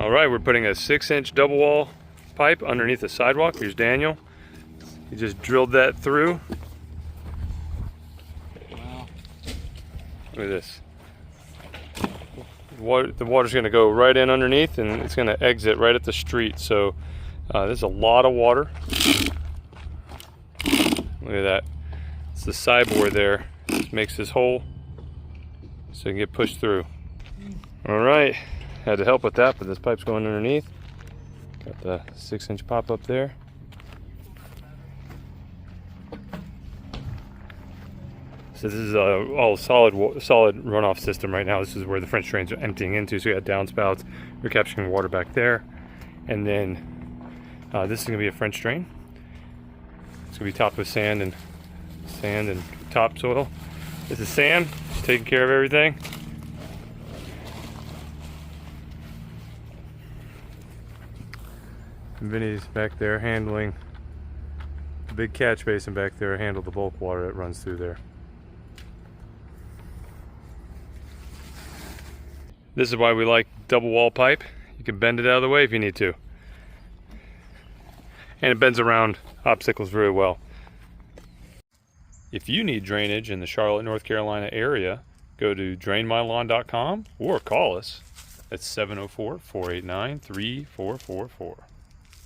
All right, we're putting a 6-inch double wall pipe underneath the sidewalk. Here's Daniel. He just drilled that through. Wow. Look at this. The water's going to go right in underneath, and it's going to exit right at the street. So there's a lot of water. Look at that. It's the sideboard there. It makes this hole so it can get pushed through. All right, had to help with that, but this pipe's going underneath. Got the 6-inch pop up there. So this is all solid runoff system right now. This is where the French drains are emptying into. So you got downspouts. You're capturing water back there, and then this is going to be a French drain. It's going to be topped with sand and topsoil. This is Sam. She's taking care of everything. And Vinny's back there handling the big catch basin back there. Handle the bulk water that runs through there. This is why we like double wall pipe. You can bend it out of the way if you need to. And it bends around obstacles very well. If you need drainage in the Charlotte, North Carolina area, go to drainmylawn.com or call us at 704-489-3444.